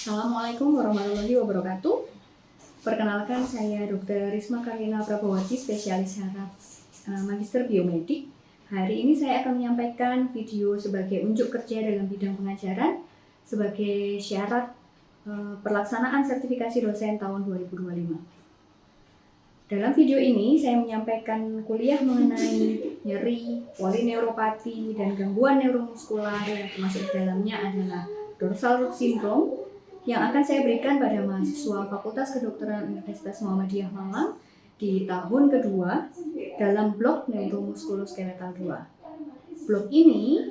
Assalamualaikum warahmatullahi wabarakatuh. Perkenalkan, saya Dr. Risma Karlina Prabowati, spesialis syaraf Magister Biomedik. Hari ini saya akan menyampaikan video sebagai unjuk kerja dalam bidang pengajaran sebagai syarat pelaksanaan sertifikasi dosen tahun 2025. Dalam video ini saya menyampaikan kuliah mengenai nyeri, polineuropati, dan gangguan neuromuskular yang termasuk dalamnya adalah dorsal root syndrome yang akan saya berikan pada mahasiswa Fakultas Kedokteran Universitas Muhammadiyah Malang di tahun kedua dalam blok neuromuskuloskeletal 2. Blok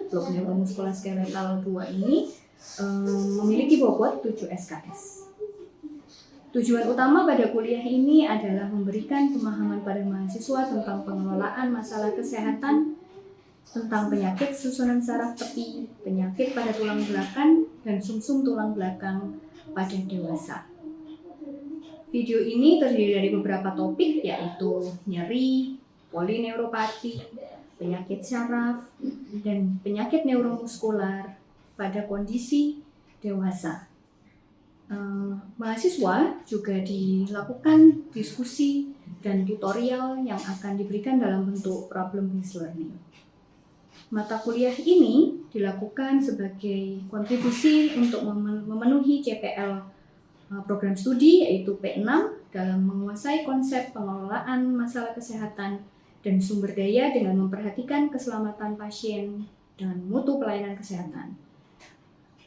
neuromuskuloskeletal 2 ini memiliki bobot 7 SKS. Tujuan utama pada kuliah ini adalah memberikan pemahaman pada mahasiswa tentang pengelolaan masalah kesehatan, tentang penyakit susunan saraf tepi, penyakit pada tulang belakang, dan sumsum tulang belakang pada dewasa. Video ini terdiri dari beberapa topik, yaitu nyeri, polineuropati, penyakit saraf, dan penyakit neuromuskular pada kondisi dewasa. Mahasiswa juga dilakukan diskusi dan tutorial yang akan diberikan dalam bentuk problem-based learning. Mata kuliah ini dilakukan sebagai kontribusi untuk memenuhi CPL program studi, yaitu P6, dalam menguasai konsep pengelolaan masalah kesehatan dan sumber daya dengan memperhatikan keselamatan pasien dan mutu pelayanan kesehatan.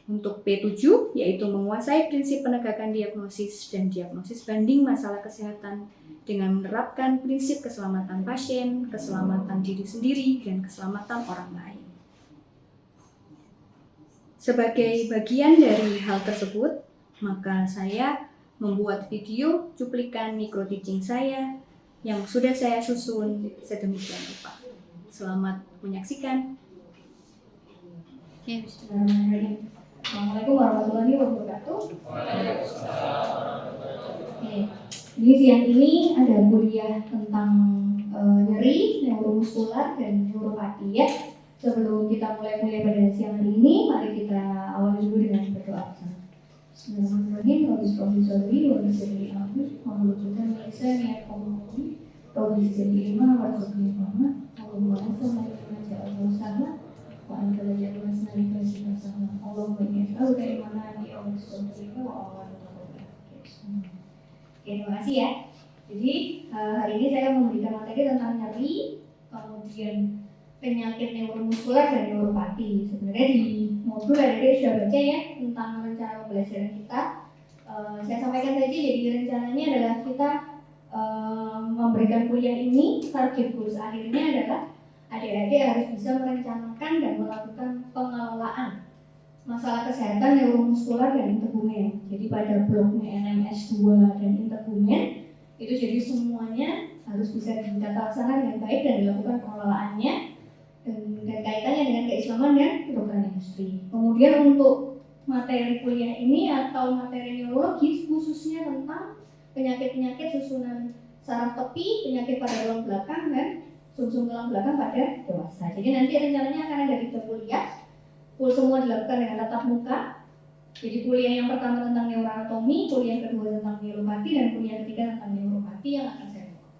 Untuk P7, yaitu menguasai prinsip penegakan diagnosis dan diagnosis banding masalah kesehatan dengan menerapkan prinsip keselamatan pasien, keselamatan diri sendiri, dan keselamatan orang lain. Sebagai bagian dari hal tersebut, maka saya membuat video cuplikan micro teaching saya yang sudah saya susun sedemikian rupa. Selamat menyaksikan. Assalamualaikum warahmatullahi wabarakatuh. Ini siang ini ada kuliah tentang nyeri, neuromuskular, dan neuropati ya. Sebelum kita mulai pada siang hari ini, mari kita awali dulu dengan berdoa bersama. Bismillahirrahmanirrahim. Wabillahi wabillahi alhamdulillah. Alhamdulillah bisa niat komuni. Wabillahi ilma warahmatullahi wabarakatuh. Allahumma salli ala Muhammad wa anta la yaqulna lika sama. Allahumma inni as'aluka imanan ya Allah subhanahu wa ta'ala. Terima kasih ya. Jadi hari ini saya memberikan materi tentang nyeri, kemudian penyakit neuromuskular dan neuropati. Sebenarnya di modul ada sudah baca ya tentang rencana pembelajaran kita. Saya sampaikan saja, jadi rencananya adalah kita memberikan kuliah ini, target goals akhirnya adalah adik-adik harus bisa merencanakan dan melakukan pengelolaan masalah kesehatan neuromuskular dan intergumen. Jadi pada bloknya NMS 2 dan intergumen itu jadi semuanya harus bisa ditata laksana dengan baik dan dilakukan pengelolaannya dan kaitannya dengan keislaman dan kedokteran industri. Kemudian untuk materi kuliah ini atau materi neurologis khususnya tentang penyakit-penyakit susunan saraf tepi, penyakit pada tulang belakang dan sumsum tulang belakang pada dewasa. Jadi nanti rencananya akan ada 3 kuliah. Full semua dilakukan dengan tatap muka. Jadi kuliah yang pertama tentang neuroanatomi, kuliah yang kedua tentang neuropati, dan kuliah yang ketiga tentang neuropati yang akan saya lakukan.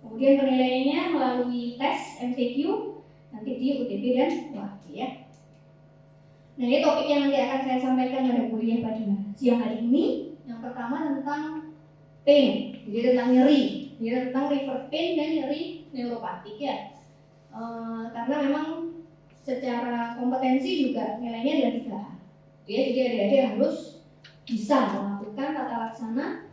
Kemudian penilaiannya melalui tes MCQ nanti di UTB dan UAT ya. Nah, ini topik yang nanti akan saya sampaikan pada kuliah pada siang hari ini. Yang pertama tentang pain, jadi tentang nyeri, jadi tentang revert pain dan nyeri neuropatik ya. Karena memang secara kompetensi juga nilainya adalah 3A. Ya, jadi adik-adik harus bisa melakukan tata laksana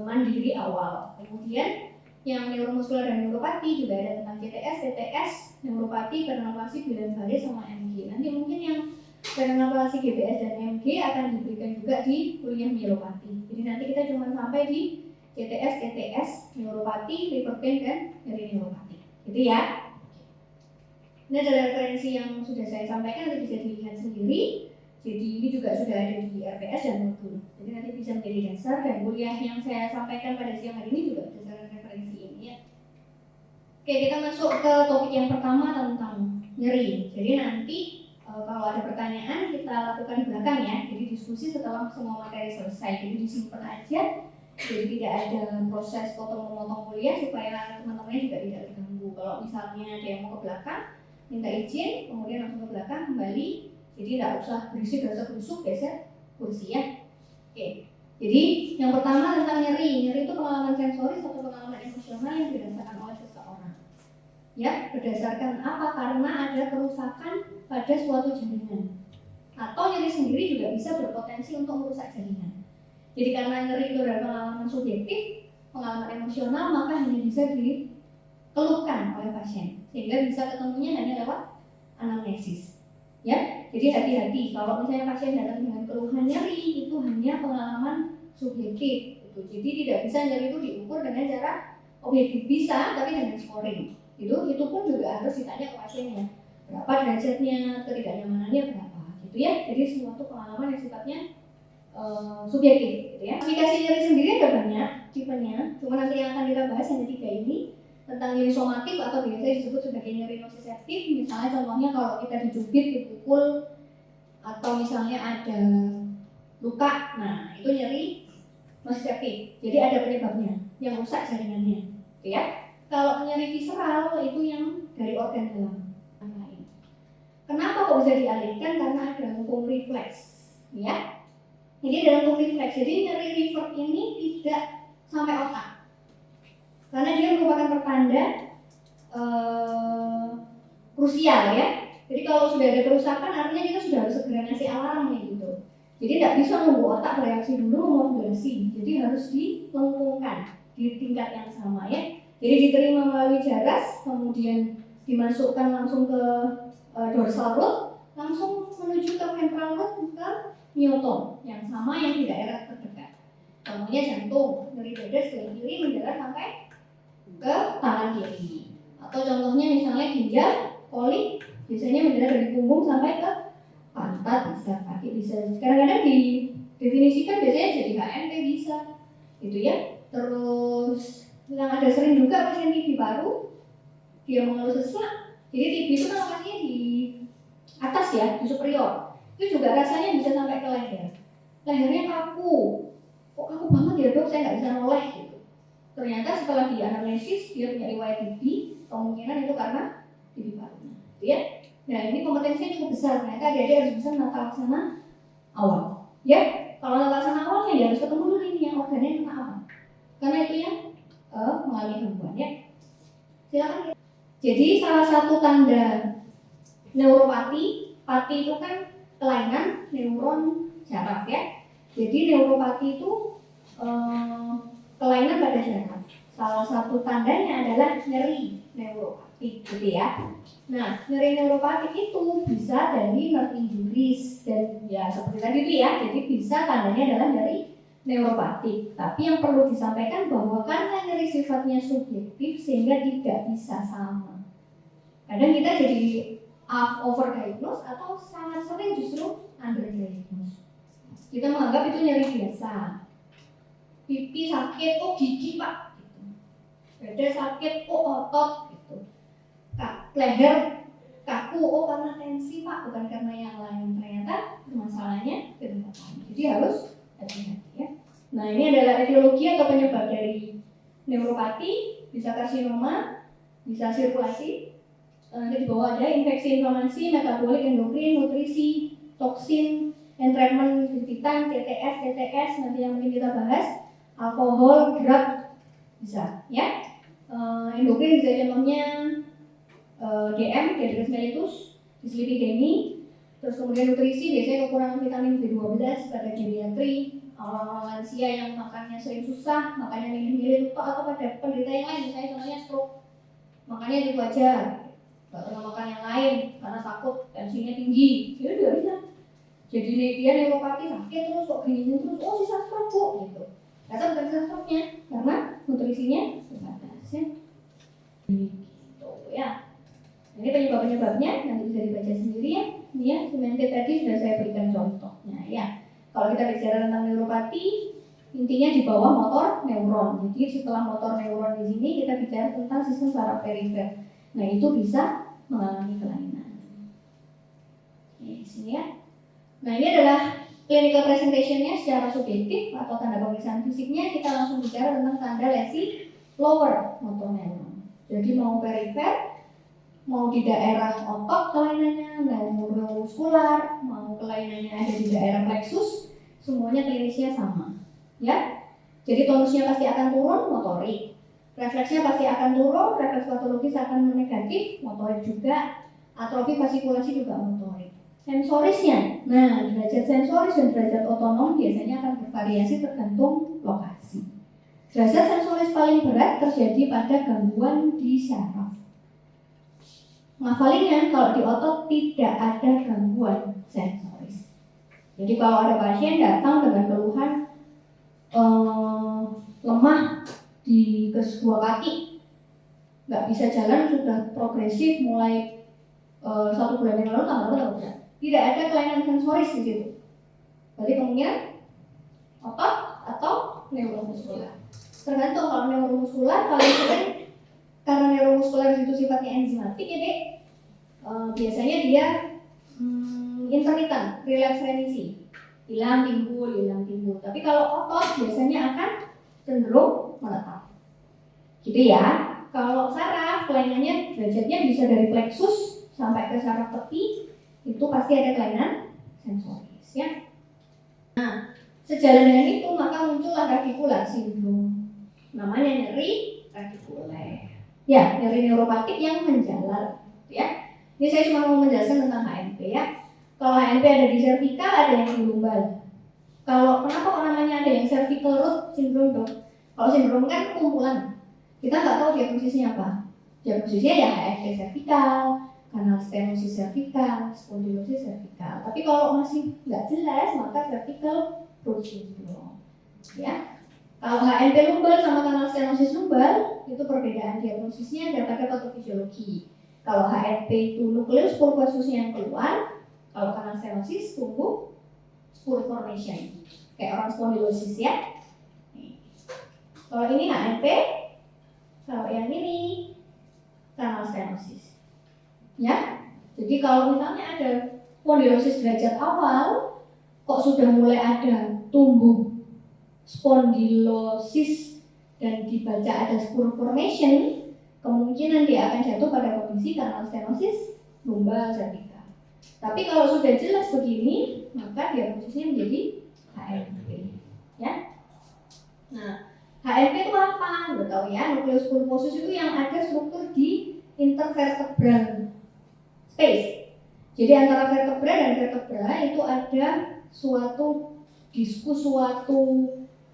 mandiri awal. Kemudian yang neuromuskular dan neuropati juga ada tentang CTS, TTS, neuropati, kernel-palsi, Guillain-Barré sama MG. Nanti mungkin yang kernel-palsi, GBS dan MG akan diberikan juga di kuliah mielopati. Jadi nanti kita cuma sampai di CTS, TTS, neuropati, revert pain dan nyeri neuropati. Gitu ya. Ini adalah referensi yang sudah saya sampaikan, nanti bisa dilihat sendiri. Jadi ini juga sudah ada di RPS dan modul. Jadi nanti bisa menjadi dasar, dan kuliah yang saya sampaikan pada siang hari ini juga berdasarkan referensi ini ya. Oke, kita masuk ke topik yang pertama tentang nyeri. Jadi nanti kalau ada pertanyaan kita lakukan di belakang ya, jadi diskusi setelah semua materi selesai, jadi disimpan aja, jadi tidak ada proses potong-memotong kuliah supaya teman-temannya juga tidak terganggu. Kalau misalnya ada yang mau ke belakang, minta izin, kemudian langsung ke belakang kembali, jadi tidak usah berisik, geser kursi ya. Oke, jadi yang pertama tentang nyeri itu pengalaman sensoris atau pengalaman emosional yang dirasakan oleh seseorang. Ya, berdasarkan apa? Karena ada kerusakan pada suatu jaringan. Atau nyeri sendiri juga bisa berpotensi untuk merusak jaringan. Jadi karena nyeri itu adalah pengalaman subjektif, pengalaman emosional, maka hanya bisa dikeluhkan oleh pasien. Sehingga bisa ketemunya hanya lewat anamnesis. Ya, jadi hati-hati kalau misalnya pasien datang dengan keluhan nyeri itu hanya pengalaman subjektif. Jadi tidak bisa nyeri itu diukur dengan cara objektif, bisa tapi dengan scoring. Itu pun juga harus ditanya ke pasiennya berapa derajatnya, ketidaknyamanannya berapa gitu ya. Jadi suatu pengalaman yang sifatnya subjektif gitu ya. Klasifikasi nyeri sendiri ada banyak tipenya, cuma nanti yang akan kita bahas hanya 3 ini. Tentang nyeri somatik atau biasa disebut sebagai nyeri nociceptif, misalnya contohnya kalau kita dicubit, dipukul, atau misalnya ada luka, nah itu nyeri nociceptif, jadi ada penyebabnya yang rusak jaringannya gitu ya. Kalau nyeri visceral itu yang dari organ dalam lain. Kenapa kok bisa dialihkan? Karena ada lengkung refleks ya. Jadi ada lengkung refleks, jadi nyeri revert ini tidak sampai otak karena dia merupakan pertanda krusial ya. Jadi kalau sudah ada kerusakan artinya kita sudah harus segera ngasih alarm gitu. Jadi tidak bisa nunggu otak bereaksi dulu memodulasi. Jadi harus dilengkungkan di tingkat yang sama ya. Jadi diterima melalui jaras, kemudian dimasukkan langsung ke dorsal root, langsung menuju ke ventral root ke myotom yang sama yang di daerah terdekat. Contohnya jantung, nyeri dada sebelah kiri mendarat sampai ke tangan kiri. Atau contohnya misalnya ginjal, kolik, biasanya mendarat dari punggung sampai ke pantat, bisa kaki, bisa. Kadang-kadang didefinisikan biasanya jadi HMP bisa, gitu ya. Terus yang ada sering juga pasien TB paru, dia mengeluh sesak. Jadi TB itu kan lokasinya di atas ya, di superior. Itu juga rasanya bisa sampai ke leher. Lehernya kaku. Kok kaku banget ya dok, saya nggak bisa noleh gitu. Ternyata setelah dianalisis dia punya riwayat TB, kemungkinan itu karena TB parunya, gitu ya. Nah ini kompetensinya cukup besar. Ternyata adik-adik harus bisa menata laksana awal. Ya, kalau menata laksana awalnya ya harus ketemu dulu ini yang organnya kena apa. Karena itu yang mengalami gangguan ya. Silakan. Jadi salah satu tanda neuropati, pati itu kan kelainan neuron syaraf ya. Jadi neuropati itu kelainan pada syaraf. Salah satu tandanya adalah nyeri neuropati, gitu ya. Nah, nyeri neuropati itu bisa dari nerve injuries dan ya seperti tadi itu ya. Jadi bisa tandanya adalah nyeri neuropatik, tapi yang perlu disampaikan bahwa karena nyeri sifatnya subjektif sehingga tidak bisa sama. Kadang kita jadi overdiagnose atau sangat sering justru underdiagnose. Kita menganggap itu nyeri biasa. Pipi sakit, oh gigi pak, gitu. Dada sakit, oh otot, gitu. Leher kaku, oh karena tensi pak, bukan karena yang lain. Ternyata masalahnya ke tempat lain. Jadi harus hati-hati ya. Nah ini adalah etiologi atau penyebab dari neuropati, bisa karsinoma, bisa sirkulasi. Nanti di bawah ada infeksi, inflamasi, metabolik, endokrin, nutrisi, toksin, entrapment, gigitan, TTS, nanti yang mungkin kita bahas, alkohol, drug, bisa ya. Endokrin bisa contohnya DM, diabetes mellitus, dislipidemi. Terus kemudian nutrisi, biasanya kekurangan vitamin B12 pada geriatri, orang-orang lansia yang makannya sering susah, makannya milih-milih lupa, atau pada penderita yang lain, misalnya contohnya stroke, makannya itu aja, gak pernah makan yang lain karena takut tensinya tinggi, itu juga bisa. Jadi dia neuropati sakit terus kok gini terus, oh sisa stroke kok gitu. Ternyata bukan sisa stroke-nya, karena nutrisinya terbatas ya. Gitu ya. Ini penyebab-penyebabnya nanti bisa dibaca sendiri ya. Ini ya, semented tadi sudah saya berikan contohnya ya. Kalau kita bicara tentang neuropati, intinya di bawah motor neuron. Jadi setelah motor neuron di sini kita bicara tentang sistem saraf perifer. Nah itu bisa mengalami kelainan. sini ya. Nah ini adalah clinical presentation-nya secara subjektif atau tanda pemeriksaan fisiknya. Kita langsung bicara tentang tanda lesi lower motor neuron. Jadi mau perifer, mau di daerah otot kelainannya, neuromuskular, mau kelainannya ada di daerah plexus, semuanya klinisnya sama. Ya, jadi tonusnya pasti akan turun, motorik. Refleksnya pasti akan turun, refleks patologis akan negatif, motorik juga. Atrofi fasikulasi juga motorik. Sensorisnya, nah derajat sensoris dan derajat otonom biasanya akan bervariasi tergantung lokasi. Derajat sensoris paling berat terjadi pada gangguan di saraf. Ngafalinnya, kalau di otot tidak ada gangguan sensoris. Jadi kalau ada pasien datang dengan keluhan lemah di kedua kaki, nggak bisa jalan, sudah progresif mulai 1 bulan yang lalu tambah berat. Tidak ada kelainan sensoris di situ. Berarti kemungkinan otot atau neuromuskular. Tergantung, kalau neuromuskular paling sering karena neuromuskular itu sifatnya enzimatik ya dek, biasanya dia intermittent, relapse remisi, hilang timbul. Tapi kalau otot biasanya akan cenderung menetap. Gitu ya. Kalau saraf kelainannya derajatnya bisa dari plexus sampai ke saraf tepi, itu pasti ada kelainan sensoris ya. Nah, sejalan dengan itu maka muncullah radicular syndrome. Namanya nyeri radikuler. Ya, nyeri neuropatik yang menjalar ya. Ini saya cuma mau menjelaskan tentang HNP ya. Kalau HNP ada di cervical, ada yang di lumbal. Kalau kenapa kok namanya ada yang cervical root syndrome dok? Kalau sindrom kan kumpulan. Kita nggak tahu diagnosisnya apa. Diagnosisnya ya HNP cervical, kanal stenosis cervical, spondylosis cervical. Tapi kalau masih nggak jelas maka cervical root syndrome. Ya. Kalau HNP lumbal sama kanal stenosis lumbal itu perbedaan diagnosisnya daripada patofisiologi. Kalau HNP itu nukleus pulposusnya yang keluar, kalau kanal stenosis tumbuh spur formation, kayak orang spondylosis ya. Kalau ini HNP, kalau yang ini kanal stenosis. Ya, jadi kalau misalnya ada spondylosis derajat awal, kok sudah mulai ada tumbuh spondylosis dan dibaca ada spur formation, kemungkinan dia akan jatuh pada kondisi kanal stenosis lumbal cervical. Tapi kalau sudah jelas begini, maka diagnosisnya menjadi HNP. Ya. Nah, HNP itu apa? Udah tahu ya, nukleus pulposus itu yang ada struktur di intervertebral space. Jadi antara vertebra dan vertebra itu ada suatu diskus, suatu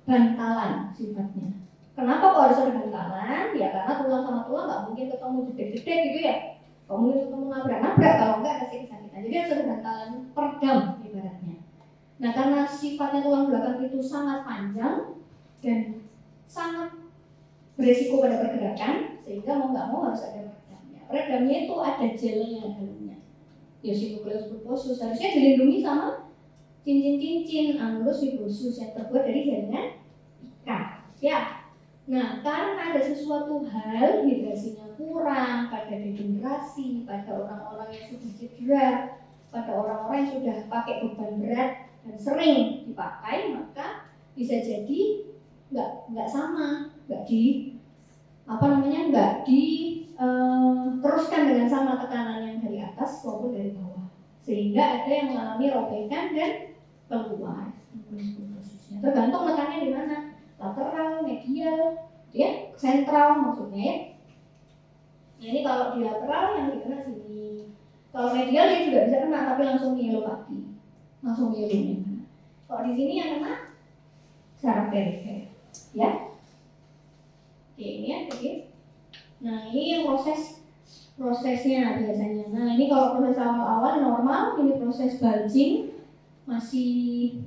bantalan sifatnya. Kenapa kok harus ada bantalan? Ya karena tulang sama tulang nggak mungkin ketemu gede-gede gitu ya. Nggak mungkin ketemu nabrak-nabrak, kalau nggak pasti kesakitan. Jadi harus ada bantalan peredam ibaratnya. Nah karena sifatnya tulang belakang itu sangat panjang dan sangat beresiko pada pergerakan, sehingga mau nggak mau harus ada peredamnya. Peredamnya itu ada gelnya dalamnya. Nukleus pulposus harusnya dilindungi sama cincin-cincin annulus fibrosus yang terbuat dari jaringan ikat. Ya. Nah, karena ada sesuatu hal hidrasinya kurang pada degenerasi, pada orang-orang yang sudah cedera, pada orang-orang yang sudah pakai beban berat dan sering dipakai, maka bisa jadi nggak sama, nggak teruskan dengan sama tekanan yang dari atas maupun dari bawah, sehingga ada yang mengalami robekan dan keluar. Tergantung tekanannya di mana, lateral, medial, ya, sentral maksudnya ya. Nah ini kalau di lateral yang dikena sini, kalau medial dia juga bisa kena tapi langsung myelopati, langsung myelin. Kalau di sini yang kena saraf perifer, ya. Oke ini ya, oke. Nah ini yang prosesnya biasanya. Nah ini kalau proses awal-awal normal, ini proses bulging masih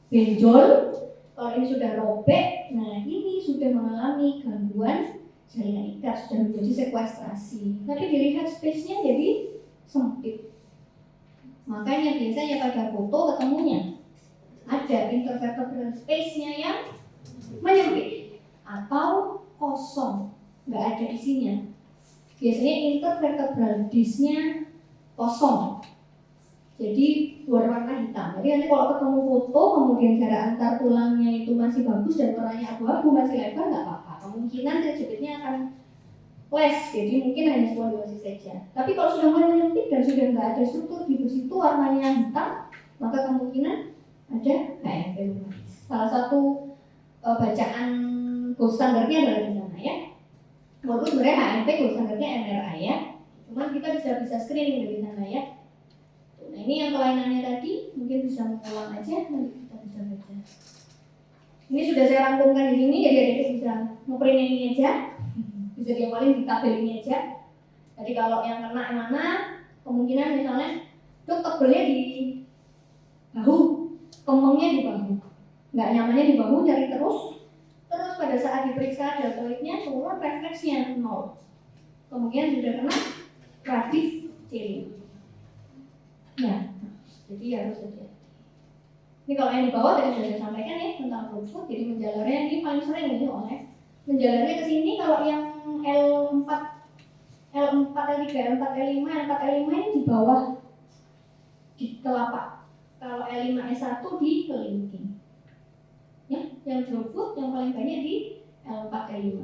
benjol. Kalau ini sudah robek, nah ini sudah mengalami gangguan jaringan ikat, sudah menjadi sekuestrasi. Tapi dilihat space-nya jadi sempit. Makanya biasanya pada foto ketemunya ada intervertebral space-nya yang menyempit atau kosong, nggak ada isinya. Biasanya intervertebral disc-nya kosong. jadi berwarna hitam. Jadi nanti kalau ketemu foto kemudian jarak antar tulangnya itu masih bagus dan warnanya abu-abu, masih lebar, nggak apa-apa. Kemungkinan terjepitnya akan less, jadi mungkin hanya spondylosis saja. Tapi kalau sudah mulai menyempit dan sudah nggak ada struktur di situ warnanya hitam, maka kemungkinan ada HMP rheumatis. Salah satu bacaan gold standarnya adalah di sana ya. Walaupun sebenarnya HMP gold standarnya MRI ya, cuman kita bisa screening dari sana ya. Nah ini yang kelainannya tadi, mungkin bisa mengulang aja, nanti kita bisa baca. Ini sudah saya rangkumkan di sini, jadi adik bisa ngeprint ini aja, bisa diapalin di tabel ini aja. Jadi kalau yang kena yang mana, kemungkinan misalnya dok tebelnya di bahu, kemengnya di bahu, nggak nyamannya di bahu, cari terus pada saat diperiksa deltoidnya turun refleksnya 0, kemungkinan sudah kena radix cili. Ya, jadi harus hati-hati. Ini kalau yang di bawah tadi sudah saya sampaikan ya tentang Creutzfeldt. Jadi menjalarnya ini paling sering ini oleh menjalarnya ke sini. Kalau yang L4, L4, L3, L4, L5, L4, L5 ini di bawah di telapak. Kalau L5, S1 di kelingking. Ya, yang Creutzfeldt yang paling banyak di L4, L5.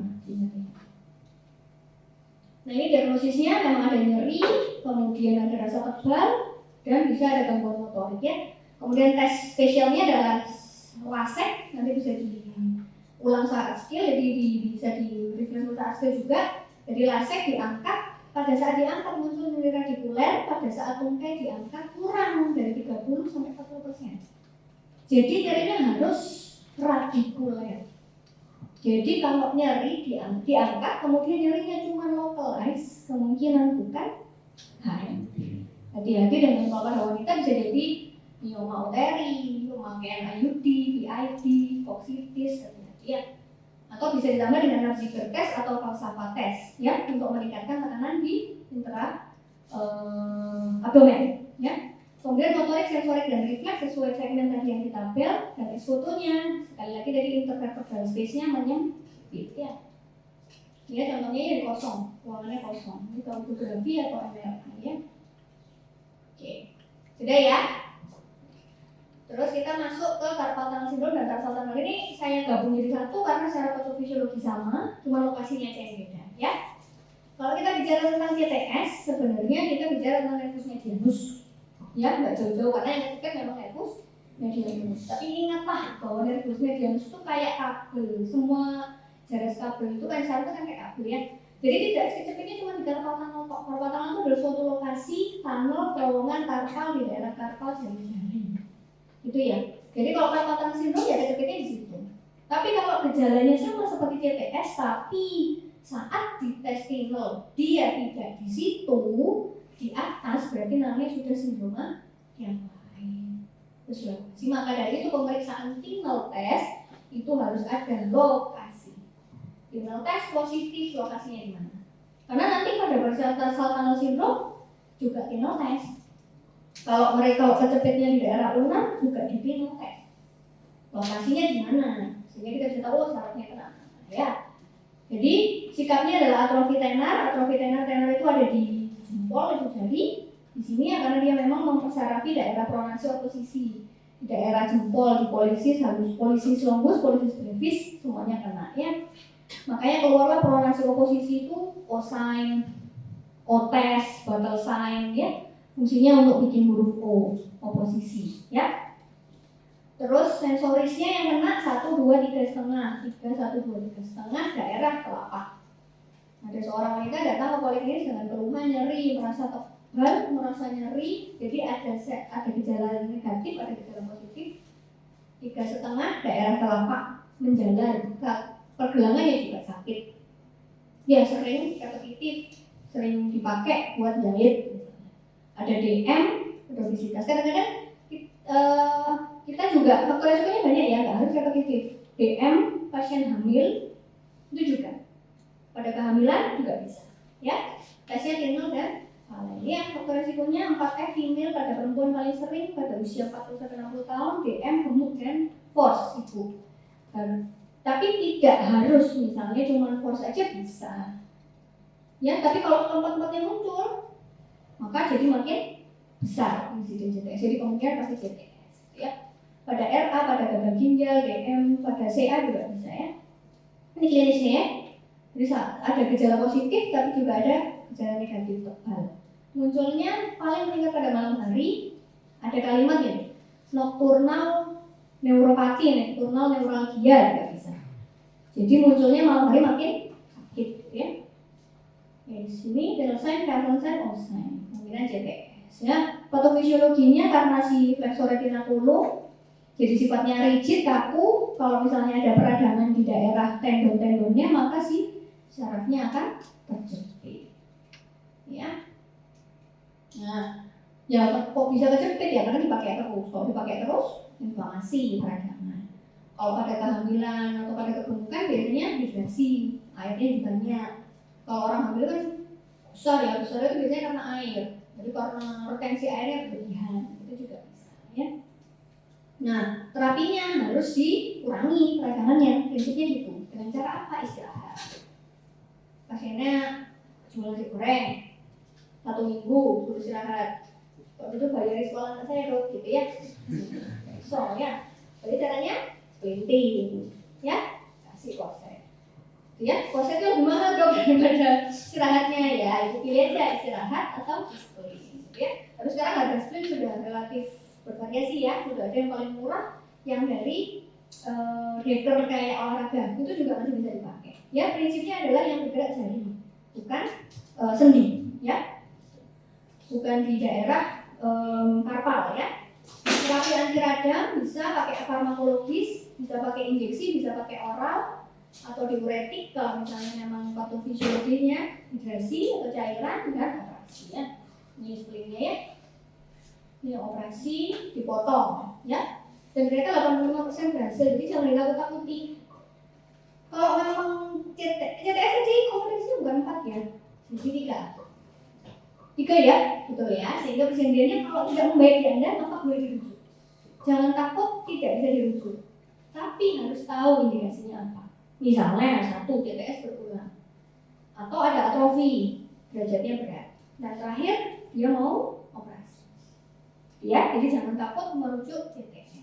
Nah ini diagnosisnya memang ada nyeri, kemudian ada rasa tebal, dan bisa ada gangguan motorik ya. Kemudian tes spesialnya adalah LASEK, nanti bisa diulang saat skill, jadi bisa di refresh saat skill juga. Jadi LASEK diangkat, pada saat diangkat muncul nyeri radikuler, pada saat tungkai diangkat kurang dari 30 sampai 40%. Jadi nyerinya harus radikuler. Jadi kalau nyeri diangkat, kemudian nyerinya cuma localize, kemungkinan bukan HMP. Hati-hati dengan kelopar wanita bisa jadi mioma uteri, mioma IUD, PID, koksitis, hati-hati ya. Atau bisa ditambah dengan Narziger test atau falsafa test ya untuk meningkatkan tekanan di intra abdomen ya. Kemudian motorik, sensorik, dan refleks sesuai segmen tadi yang ditabel dan fotonya sekali lagi dari intervertebral space-nya menyempit ya. Ini contohnya ini kosong, ruangannya kosong. Ini tomography atau MRI ya. Oke, sudah ya. Terus kita masuk ke carpal tunnel syndrome dan carpal tunnel ini saya gabung jadi satu karena secara patofisiologi sama, cuma lokasinya aja yang beda ya. Kalau kita bicara tentang CTS, sebenarnya kita bicara tentang nervus medianus. Ya, nggak jauh-jauh karena yang kita memang nervus medianus. Tapi ingatlah bahwa nervus medianus itu kayak kabel. Semua jaris kabel itu kan seharusnya kan kayak kabel ya. Jadi tidak kecepatnya cuma di carpal tunnel. Carpal tunnel itu adalah suatu lokasi tunnel terowongan carpal di daerah carpal jari-jari. Itu ya. Jadi kalau carpal tunnel syndrome ya kecepatnya di situ. Tapi kalau gejalanya sama seperti CTS, tapi saat di testinal dia tidak di situ, di atas, berarti namanya sudah sindroma yang lain. Terus maka dari itu pemeriksaan tinal test itu harus ada lokasi. Tinal test positif lokasinya di mana? Karena nanti pada carpal tunnel syndrome juga tinal test. Kalau mereka kecepatnya di daerah ulnar juga di tinal test. Lokasinya di mana? Sehingga kita bisa tahu syaratnya kenapa. Ya. Jadi sikapnya adalah atrofi tenar itu ada di jempol itu jari di sini ya karena dia memang mempersarafi daerah pronasio posisi di daerah jempol di polisis halus polisis longus polisis brevis semuanya kena ya. Makanya keluarlah pronasio posisi itu cosine, otes, battle sign ya. Fungsinya untuk bikin huruf O, oposisi ya. Terus sensorisnya yang kena 1, 2, 3 setengah, 3, 1, 2, 3 setengah daerah telapak. Ada seorang wanita datang ke poliklinik dengan keluhan nyeri, merasa tebal, merasa nyeri, jadi ada gejala negatif, ada gejala positif. 3 setengah daerah telapak menjalar, pergelangannya juga sakit. Ya sering repetitif, sering dipakai buat jahit. Ada DM, ada obesitas. Kadang-kadang kita juga faktor resikonya banyak ya, nggak harus repetitif. DM, pasien hamil itu juga pada kehamilan juga bisa ya. Tesnya tinal dan ini ya faktor resikonya 4F female pada perempuan paling sering pada usia 40-60 tahun, DM, gemuk dan force ibu. Tapi tidak harus misalnya cuma force aja bisa ya. Tapi kalau tempat-tempat yang muncul maka jadi makin besar insiden JTS. Jadi kemungkinan pasti JTS, ya. Pada RA, pada gagal ginjal, DM, pada CA juga bisa ya. Ini klinisnya ya. Jadi ada gejala positif, tapi juga ada gejala negatif tebal. Munculnya paling meningkat pada malam hari. Ada kalimat ini, nocturnal neuropati, nocturnal neuralgia juga bisa. Jadi munculnya malam hari makin sakit, ya. Di sini sign, kemungkinan JTS. Ya, patofisiologinya karena si flexor retina kulum, jadi sifatnya rigid, kaku. Kalau misalnya ada peradangan di daerah tendon-tendonnya, maka si syarafnya akan terjepit. Ya. Nah, ya kok bisa kejepit ya karena dipakai terus. Kalau dipakai terus, inflamasi peradangan. Kalau pada kehamilan atau pada kegemukan biasanya hidrasi, airnya banyak. Kalau orang hamil kan besar itu biasanya karena air. Jadi karena retensi airnya berlebihan, itu juga bisa. Ya. Nah, terapinya harus dikurangi peradangannya, prinsipnya gitu. Dengan cara apa? Istirahat. Pasiennya cuma nasi goreng 1 minggu suruh istirahat. Kalau itu bayar sekolah anak saya dong, gitu ya. Soalnya, jadi caranya splinting, ya kasih korset. Ya, korset itu lebih mahal dong daripada istirahatnya ya. Itu pilih aja istirahat atau splinting, ya. Tapi sekarang harga splint sudah relatif bervariasi ya. Sudah ada yang paling murah, yang dari deker kayak olahraga itu juga masih bisa dipakai. Ya, prinsipnya adalah yang bergerak jari, bukan sendi, ya. Bukan di daerah karpal ya. Terapi anti radang bisa pakai farmakologis, bisa pakai injeksi, bisa pakai oral atau diuretik kalau misalnya memang patofisiologinya hidrasi atau cairan dan operasi ya. Ini splintnya ya. Ini operasi dipotong ya. Dan ternyata 85% berhasil, jadi jangan ditakut-takuti. Kalau memang CTS jadi kompleksnya bukan 4 ya, jadi 3 ya, betul ya. Sehingga persendiannya kalau tidak membaik di Anda, maka boleh dirujuk. Jangan takut tidak bisa dirujuk, tapi harus tahu indikasinya apa. Misalnya 1 CTS berulang, atau ada atrofi, derajatnya berat. Dan terakhir dia mau operasi. Ya, jadi jangan takut merujuk CTS.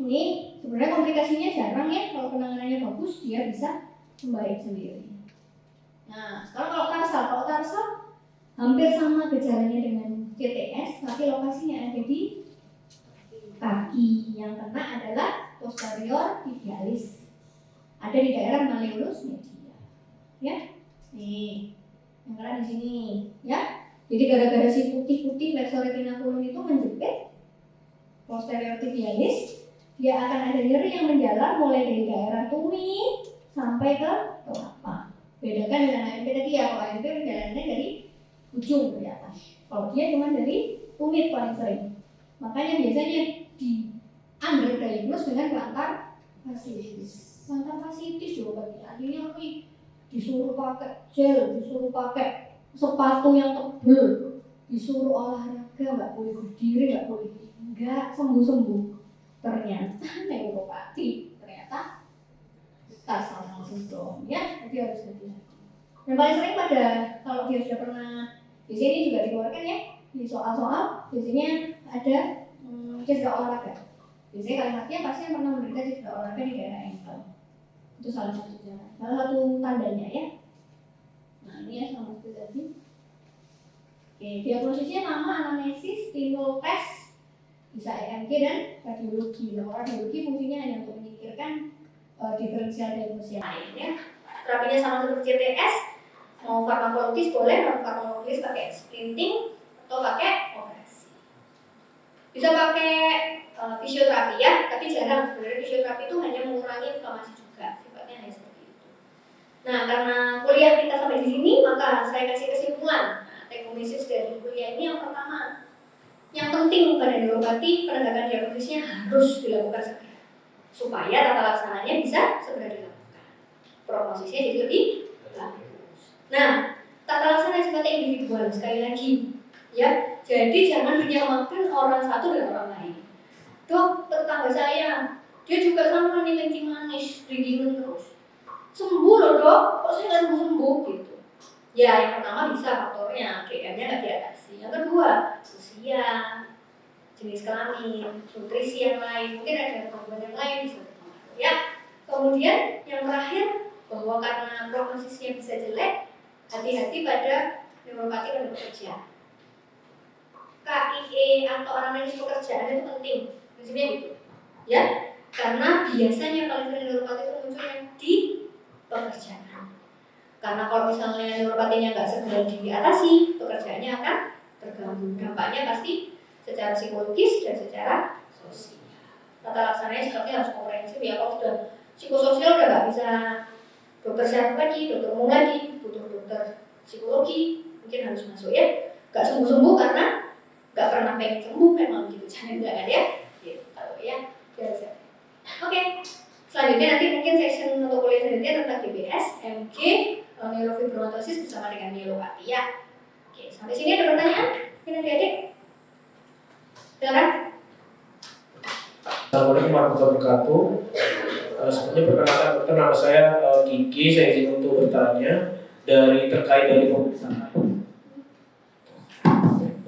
Ini sebenarnya komplikasinya jarang ya, kalau penanganannya bagus dia bisa membaik sendiri. Nah, sekarang kalau tarsal hampir sama gejalanya dengan CTS, tapi lokasinya ada di kaki. Yang kena adalah posterior tibialis, ada di daerah malleolus media. Ya, nih yang kena di sini, ya. Jadi gara-gara si putih-putih flexor retina kulum itu menjepit posterior tibialis, dia akan ada nyeri yang menjalar mulai dari daerah tumit sampai ke telapak. Bedakan dengan AMP tadi ya, kalau AMP menjalannya dari ujung dari atas. Kalau dia cuma dari tumit paling sering. Makanya biasanya di underdiagnose dengan plantar fasciitis. Plantar fasciitis juga artinya disuruh pakai gel, disuruh pakai sepatu yang tebal, disuruh olahraga, nggak boleh berdiri, nggak boleh nggak sembuh-sembuh. Ternyata neuropati, ternyata tarsal syndrome ya, jadi harus hati-hati. Dan paling sering pada kalau dia sudah pernah di sini juga dikeluarkan ya di soal-soal, biasanya ada cedera olahraga. Biasanya kalimatnya pasti yang pernah menderita cedera olahraga di daerah ankle. Itu salah satu tandanya ya. Nah ini ya sama seperti tadi. Oke, diagnosisnya nama, anamnesis, stimul tes, bisa EMG dan radiologi. Nah, radiologi fungsinya hanya untuk menyingkirkan diferensial diagnosis yang lain ya. Terapinya sama seperti CTS, mau farmakologis boleh, mau farmakologis pakai splinting atau pakai operasi. Bisa pakai fisioterapi ya, tapi jarang. Sebenarnya fisioterapi itu hanya mengurangi inflamasi juga, sifatnya hanya seperti itu. Nah, karena kuliah kita sampai di sini, maka saya kasih kesimpulan. Nah, take home message dari kuliah ini yang pertama, yang penting pada neuropati, penegakan diagnosisnya harus dilakukan segera supaya tata laksananya bisa segera dilakukan. Prognosisnya jadi lebih bagus. Nah, tata laksana sifatnya individual sekali lagi, ya. Jadi jangan menyamakan orang satu dengan orang lain. Dok, tetangga saya, dia juga sama nih kencing manis, dingin terus. Sembuh loh dok, kok saya nggak sembuh gitu. Ya, yang pertama bisa faktornya DM-nya nggak diatasi. Yang kedua, usia, jenis kelamin, nutrisi yang lain, mungkin ada problem yang lain bisa berpengaruh ya. Kemudian yang terakhir, bahwa karena prognosisnya bisa jelek, hati-hati pada neuropati pada pekerja. KIE atau anamnesis pekerjaan itu penting, prinsipnya gitu ya, karena biasanya paling sering neuropati itu munculnya di pekerjaan. Karena kalau misalnya neuropatinya nggak segera diatasi, pekerjaannya akan terganggu. Dampaknya pasti secara psikologis dan secara sosial. Tata laksananya sepertinya harus komprehensif ya. Kalau sudah psikososial udah nggak bisa dokter syaraf lagi, dokter umum lagi, butuh dokter psikologi, mungkin harus masuk ya. Nggak sembuh-sembuh karena nggak pernah pengen sembuh, memang gitu jangan kan ya. Gitu ya. Oke. Selanjutnya nanti mungkin session atau kuliah selanjutnya tentang DBS, MG, neurofibromatosis bersama dengan myelopati ya. Oke, sampai sini ada pertanyaan? Mungkin adik-adik? Silakan. Assalamualaikum warahmatullahi wabarakatuh. Sebelumnya perkenalkan dokter, nama saya Kiki. Saya izin untuk bertanya terkait dari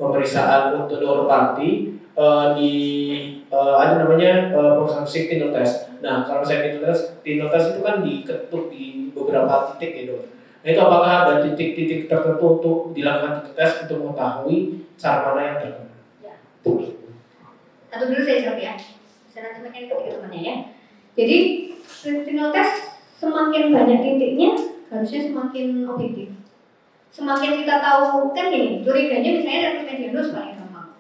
pemeriksaan untuk neuropati ada namanya pemeriksaan tinel test. Nah, kalau saya tinel test itu kan diketuk di beberapa titik ya dok. Nah itu apakah ada titik-titik tertentu untuk dilakukan tes untuk mengetahui cara mana yang terkena? Ya. Satu dulu saya jawab ya. Saya nanti makin ketika temannya ya. Jadi tinel test semakin banyak titiknya harusnya semakin objektif. Semakin kita tahu kan gini, curiganya misalnya dari medianus paling gampang.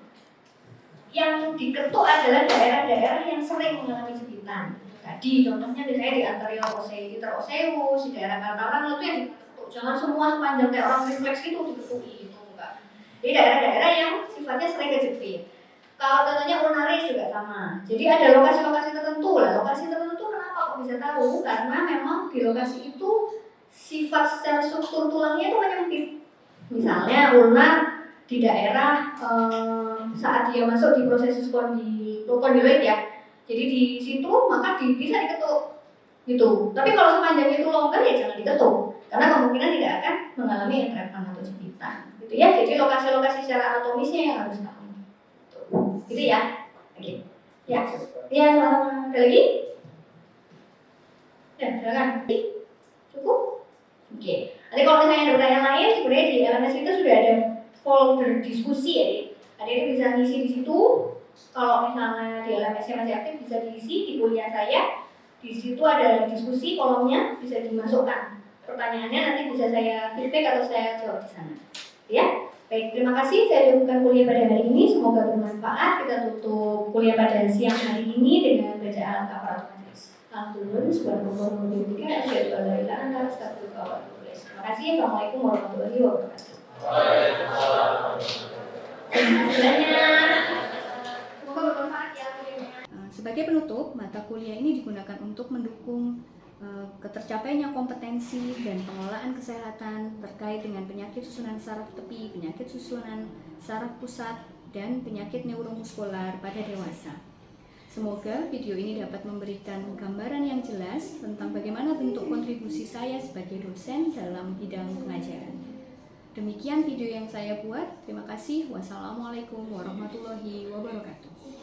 Yang diketuk adalah daerah-daerah yang sering mengalami jepitan. Tadi contohnya misalnya di anterior oseus, di daerah kantaran itu yang diketuk. Jangan semua sepanjang kayak orang refleks itu diketuki gitu enggak. Jadi daerah-daerah yang sifatnya sering kejepit. Kalau contohnya ulnaris juga sama. Jadi ada lokasi-lokasi tertentu lah. Lokasi tertentu kenapa kok bisa tahu? Karena memang di lokasi itu sifat secara struktur tulangnya itu menyempit. Misalnya ulnar di daerah saat dia masuk di proses kondiloid ya. Jadi di situ maka bisa diketuk gitu. Tapi kalau sepanjang itu longgar ya jangan diketuk. Karena kemungkinan tidak akan mengalami entrapment atau jepitan. Gitu ya. Jadi lokasi-lokasi secara anatomisnya yang harus tahu. Gitu ya. Oke. Ya. Ya, sama. Ada lagi? Ya, silakan. Cukup? Oke. Nanti kalau misalnya ada pertanyaan lain, sebenarnya di LMS itu sudah ada folder diskusi ya. Adik-adik bisa ngisi di situ. Kalau misalnya di LMS-nya masih aktif bisa diisi di kuliah saya. Di situ ada diskusi, kolomnya bisa dimasukkan. Pertanyaannya nanti bisa saya feedback atau saya jawab di sana. Ya. Baik, terima kasih. Saya cukupkan kuliah pada hari ini. Semoga bermanfaat. Kita tutup kuliah pada siang hari ini dengan bacaan kafaratul majelis. Alhamdulillah, subhanallah, alhamdulillah, asyhadu an la ilaha illallah, astaghfirullah wa atubu ilaih. Terima kasih. Assalamualaikum warahmatullahi wabarakatuh. Terima kasih. Semoga bermanfaat ya kuliahnya. Sebagai penutup, mata kuliah ini digunakan untuk mendukung ketercapainya kompetensi dan pengelolaan kesehatan terkait dengan penyakit susunan saraf tepi, penyakit susunan saraf pusat, dan penyakit neuromuskular pada dewasa. Semoga video ini dapat memberikan gambaran yang jelas tentang bagaimana bentuk kontribusi saya sebagai dosen dalam bidang pengajaran. Demikian video yang saya buat. Terima kasih. Wassalamualaikum warahmatullahi wabarakatuh.